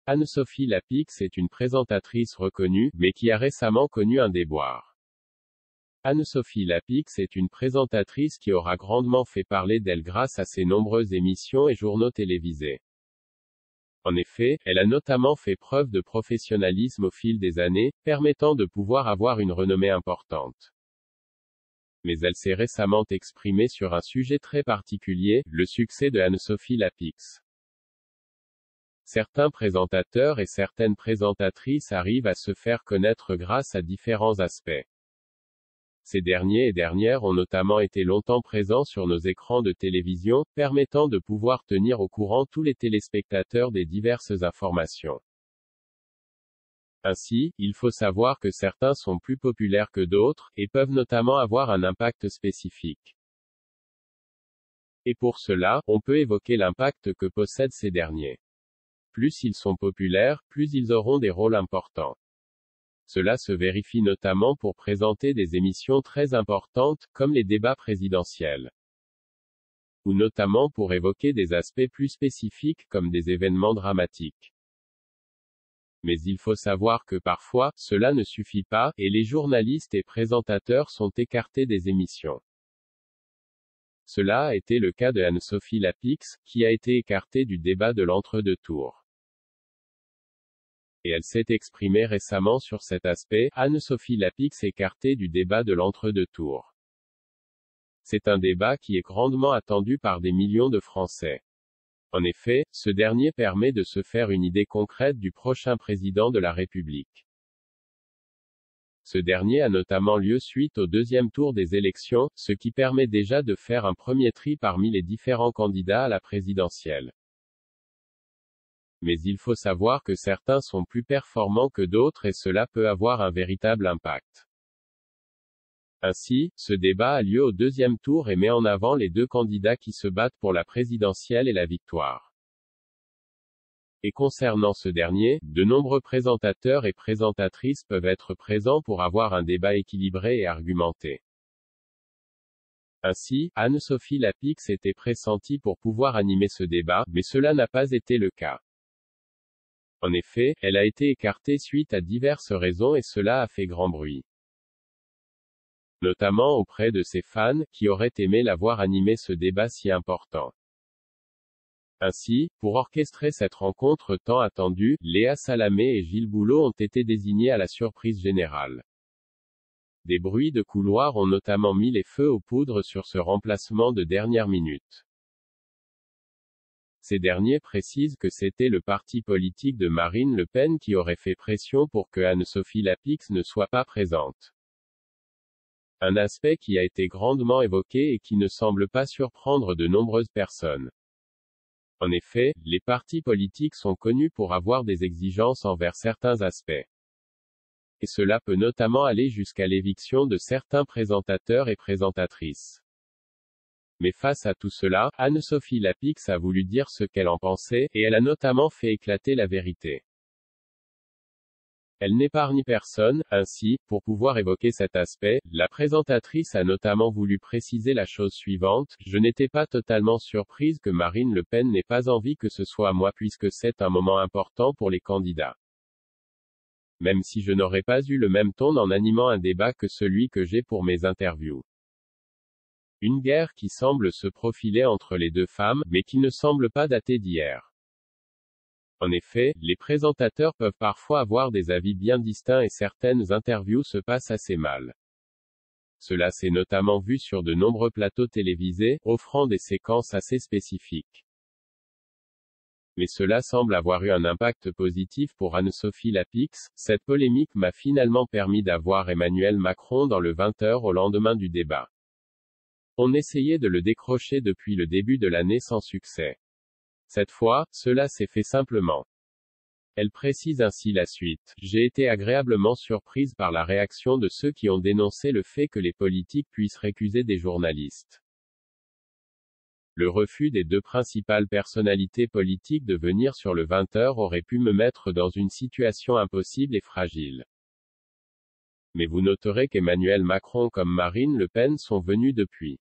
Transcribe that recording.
Anne-Sophie Lapix est une présentatrice reconnue, mais qui a récemment connu un déboire. Anne-Sophie Lapix est une présentatrice qui aura grandement fait parler d'elle grâce à ses nombreuses émissions et journaux télévisés. En effet, elle a notamment fait preuve de professionnalisme au fil des années, permettant de pouvoir avoir une renommée importante. Mais elle s'est récemment exprimée sur un sujet très particulier, le succès de Anne-Sophie Lapix. Certains présentateurs et certaines présentatrices arrivent à se faire connaître grâce à différents aspects. Ces derniers et dernières ont notamment été longtemps présents sur nos écrans de télévision, permettant de pouvoir tenir au courant tous les téléspectateurs des diverses informations. Ainsi, il faut savoir que certains sont plus populaires que d'autres, et peuvent notamment avoir un impact spécifique. Et pour cela, on peut évoquer l'impact que possèdent ces derniers. Plus ils sont populaires, plus ils auront des rôles importants. Cela se vérifie notamment pour présenter des émissions très importantes, comme les débats présidentiels. Ou notamment pour évoquer des aspects plus spécifiques, comme des événements dramatiques. Mais il faut savoir que parfois, cela ne suffit pas, et les journalistes et présentateurs sont écartés des émissions. Cela a été le cas de Anne-Sophie Lapix, qui a été écartée du débat de l'entre-deux tours. Et elle s'est exprimée récemment sur cet aspect, Anne-Sophie Lapix écartée du débat de l'entre-deux tours. C'est un débat qui est grandement attendu par des millions de Français. En effet, ce dernier permet de se faire une idée concrète du prochain président de la République. Ce dernier a notamment lieu suite au deuxième tour des élections, ce qui permet déjà de faire un premier tri parmi les différents candidats à la présidentielle. Mais il faut savoir que certains sont plus performants que d'autres et cela peut avoir un véritable impact. Ainsi, ce débat a lieu au deuxième tour et met en avant les deux candidats qui se battent pour la présidentielle et la victoire. Et concernant ce dernier, de nombreux présentateurs et présentatrices peuvent être présents pour avoir un débat équilibré et argumenté. Ainsi, Anne-Sophie Lapix était pressentie pour pouvoir animer ce débat, mais cela n'a pas été le cas. En effet, elle a été écartée suite à diverses raisons et cela a fait grand bruit. Notamment auprès de ses fans, qui auraient aimé la voir animer ce débat si important. Ainsi, pour orchestrer cette rencontre tant attendue, Léa Salamé et Gilles Boulot ont été désignés à la surprise générale. Des bruits de couloir ont notamment mis les feux aux poudres sur ce remplacement de dernière minute. Ces derniers précisent que c'était le parti politique de Marine Le Pen qui aurait fait pression pour que Anne-Sophie Lapix ne soit pas présente. Un aspect qui a été grandement évoqué et qui ne semble pas surprendre de nombreuses personnes. En effet, les partis politiques sont connus pour avoir des exigences envers certains aspects. Et cela peut notamment aller jusqu'à l'éviction de certains présentateurs et présentatrices. Mais face à tout cela, Anne-Sophie Lapix a voulu dire ce qu'elle en pensait, et elle a notamment fait éclater la vérité. Elle n'épargne personne, ainsi, pour pouvoir évoquer cet aspect, la présentatrice a notamment voulu préciser la chose suivante, je n'étais pas totalement surprise que Marine Le Pen n'ait pas envie que ce soit moi puisque c'est un moment important pour les candidats. Même si je n'aurais pas eu le même ton en animant un débat que celui que j'ai pour mes interviews. Une guerre qui semble se profiler entre les deux femmes, mais qui ne semble pas dater d'hier. En effet, les présentateurs peuvent parfois avoir des avis bien distincts et certaines interviews se passent assez mal. Cela s'est notamment vu sur de nombreux plateaux télévisés, offrant des séquences assez spécifiques. Mais cela semble avoir eu un impact positif pour Anne-Sophie Lapix. Cette polémique m'a finalement permis d'avoir Emmanuel Macron dans le 20h au lendemain du débat. On essayait de le décrocher depuis le début de l'année sans succès. Cette fois, cela s'est fait simplement. Elle précise ainsi la suite. J'ai été agréablement surprise par la réaction de ceux qui ont dénoncé le fait que les politiques puissent récuser des journalistes. Le refus des deux principales personnalités politiques de venir sur le 20h aurait pu me mettre dans une situation impossible et fragile. Mais vous noterez qu'Emmanuel Macron comme Marine Le Pen sont venus depuis.